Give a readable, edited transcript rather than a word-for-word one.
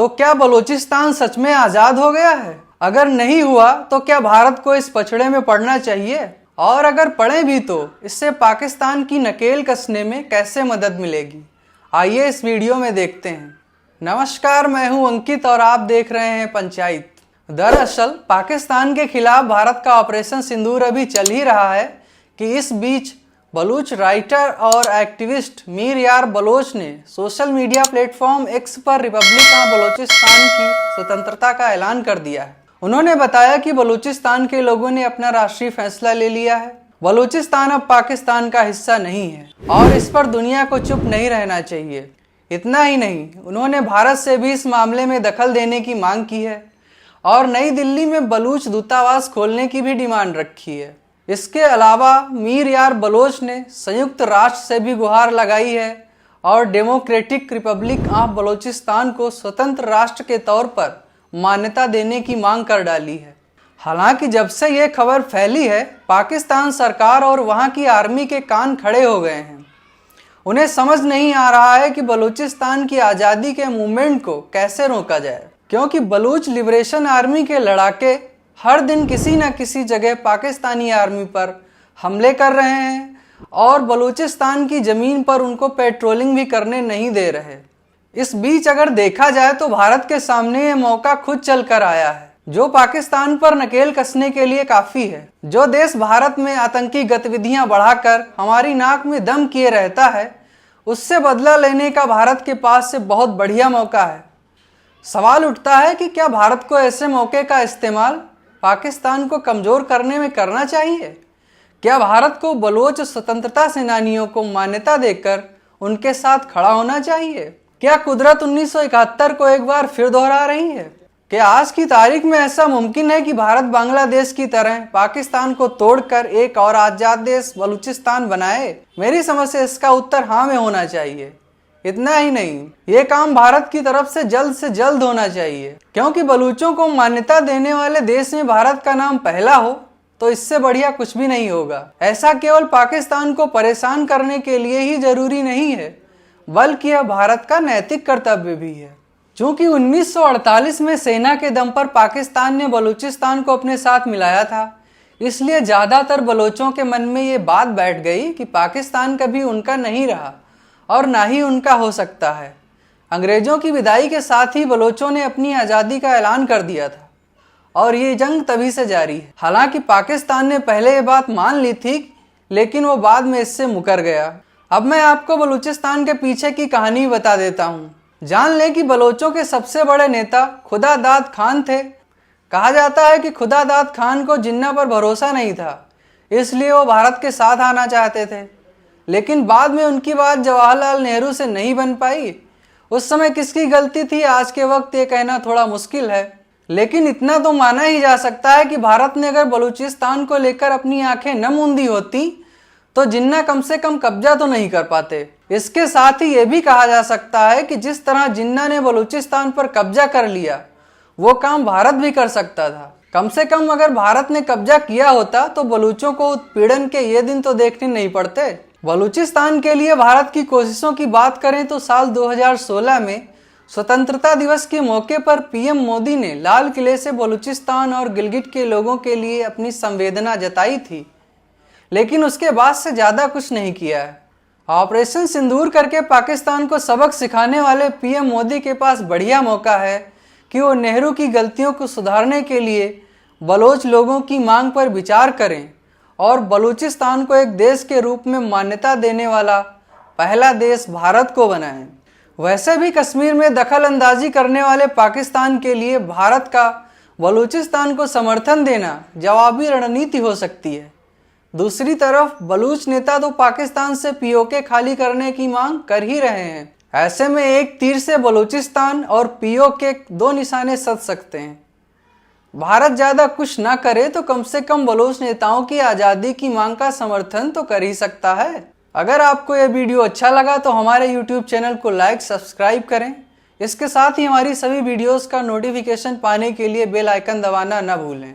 तो क्या बलूचिस्तान सच में आजाद हो गया है? अगर नहीं हुआ तो क्या भारत को इस पछड़े में पड़ना चाहिए? और अगर पड़े भी तो इससे पाकिस्तान की नकेल कसने में कैसे मदद मिलेगी? आइए इस वीडियो में देखते हैं। नमस्कार, मैं हूं अंकित और आप देख रहे हैं पंचायत। दरअसल पाकिस्तान के खिलाफ भारत का ऑपरेशन सिंदूर अभी चल ही रहा है कि इस बीच बलूच राइटर और एक्टिविस्ट मीर यार बलोच ने सोशल मीडिया प्लेटफॉर्म एक्स पर रिपब्लिक ऑफ बलूचिस्तान की स्वतंत्रता का ऐलान कर दिया है। उन्होंने बताया कि बलूचिस्तान के लोगों ने अपना राष्ट्रीय फैसला ले लिया है। बलूचिस्तान अब पाकिस्तान का हिस्सा नहीं है और इस पर दुनिया को चुप नहीं रहना चाहिए। इतना ही नहीं, उन्होंने भारत से भी इस मामले में दखल देने की मांग की है और नई दिल्ली में बलूच दूतावास खोलने की भी डिमांड रखी है। इसके अलावा मीर यार बलोच ने संयुक्त राष्ट्र से भी गुहार लगाई है और डेमोक्रेटिक रिपब्लिक ऑफ बलूचिस्तान को स्वतंत्र राष्ट्र के तौर पर मान्यता देने की मांग कर डाली है। हालांकि जब से ये खबर फैली है, पाकिस्तान सरकार और वहां की आर्मी के कान खड़े हो गए हैं। उन्हें समझ नहीं आ रहा है कि बलूचिस्तान की आज़ादी के मूवमेंट को कैसे रोका जाए, क्योंकि बलूच लिबरेशन आर्मी के लड़ाके हर दिन किसी न किसी जगह पाकिस्तानी आर्मी पर हमले कर रहे हैं और बलूचिस्तान की ज़मीन पर उनको पेट्रोलिंग भी करने नहीं दे रहे। इस बीच अगर देखा जाए तो भारत के सामने ये मौका खुद चल कर आया है, जो पाकिस्तान पर नकेल कसने के लिए काफ़ी है। जो देश भारत में आतंकी गतिविधियां बढ़ाकर हमारी नाक में दम किए रहता है, उससे बदला लेने का भारत के पास से बहुत बढ़िया मौका है। सवाल उठता है कि क्या भारत को ऐसे मौके का इस्तेमाल पाकिस्तान को कमज़ोर करने में करना चाहिए? क्या भारत को बलोच स्वतंत्रता सेनानियों को मान्यता देकर उनके साथ खड़ा होना चाहिए? क्या कुदरत 1971 को एक बार फिर दोहरा रही है? क्या आज की तारीख में ऐसा मुमकिन है कि भारत बांग्लादेश की तरह पाकिस्तान को तोड़कर एक और आज़ाद देश बलूचिस्तान बनाए? मेरी समझ से इसका उत्तर हाँ में होना चाहिए। इतना ही नहीं, ये काम भारत की तरफ से जल्द होना चाहिए, क्योंकि बलूचों को मान्यता देने वाले देश में भारत का नाम पहला हो तो इससे बढ़िया कुछ भी नहीं होगा। ऐसा केवल पाकिस्तान को परेशान करने के लिए ही जरूरी नहीं है, बल्कि यह भारत का नैतिक कर्तव्य भी है। चूंकि 1948 में सेना के दम पर पाकिस्तान ने बलूचिस्तान को अपने साथ मिलाया था, इसलिए ज़्यादातर बलोचों के मन में ये बात बैठ गई कि पाकिस्तान कभी उनका नहीं रहा और ना ही उनका हो सकता है। अंग्रेज़ों की विदाई के साथ ही बलोचों ने अपनी आज़ादी का ऐलान कर दिया था और ये जंग तभी से जारी है। हालांकि पाकिस्तान ने पहले ये बात मान ली थी, लेकिन वो बाद में इससे मुकर गया। अब मैं आपको बलूचिस्तान के पीछे की कहानी बता देता हूँ। जान लें कि बलोचों के सबसे बड़े नेता खुदा दाद खान थे। कहा जाता है कि खुदा दाद खान को जिन्ना पर भरोसा नहीं था, इसलिए वो भारत के साथ आना चाहते थे, लेकिन बाद में उनकी बात जवाहरलाल नेहरू से नहीं बन पाई। उस समय किसकी गलती थी, आज के वक्त ये कहना थोड़ा मुश्किल है, लेकिन इतना तो माना ही जा सकता है कि भारत ने अगर बलूचिस्तान को लेकर अपनी आंखें न मूंदी होती तो जिन्ना कम से कम कब्जा तो नहीं कर पाते। इसके साथ ही ये भी कहा जा सकता है कि जिस तरह जिन्ना ने बलूचिस्तान पर कब्जा कर लिया, वो काम भारत भी कर सकता था। कम से कम अगर भारत ने कब्जा किया होता तो बलूचों को उत्पीड़न के ये दिन तो देखने नहीं पड़ते। बलूचिस्तान के लिए भारत की कोशिशों की बात करें तो साल 2016 में स्वतंत्रता दिवस के मौके पर पीएम मोदी ने लाल किले से बलूचिस्तान और गिलगिट के लोगों के लिए अपनी संवेदना जताई थी, लेकिन उसके बाद से ज़्यादा कुछ नहीं किया है। ऑपरेशन सिंदूर करके पाकिस्तान को सबक सिखाने वाले पीएम मोदी के पास बढ़िया मौका है कि वो नेहरू की गलतियों को सुधारने के लिए बलोच लोगों की मांग पर विचार करें और बलूचिस्तान को एक देश के रूप में मान्यता देने वाला पहला देश भारत को बनाएं। वैसे भी कश्मीर में दखल अंदाजी करने वाले पाकिस्तान के लिए भारत का बलूचिस्तान को समर्थन देना जवाबी रणनीति हो सकती है। दूसरी तरफ बलूच नेता तो पाकिस्तान से पीओके खाली करने की मांग कर ही रहे हैं। ऐसे में एक तीर से बलूचिस्तान और पीओके दो निशाने सध सकते हैं। भारत ज़्यादा कुछ ना करे तो कम से कम बलूच नेताओं की आज़ादी की मांग का समर्थन तो कर ही सकता है। अगर आपको यह वीडियो अच्छा लगा तो हमारे YouTube चैनल को लाइक सब्सक्राइब करें। इसके साथ ही हमारी सभी वीडियोस का नोटिफिकेशन पाने के लिए बेल आइकन दबाना न भूलें।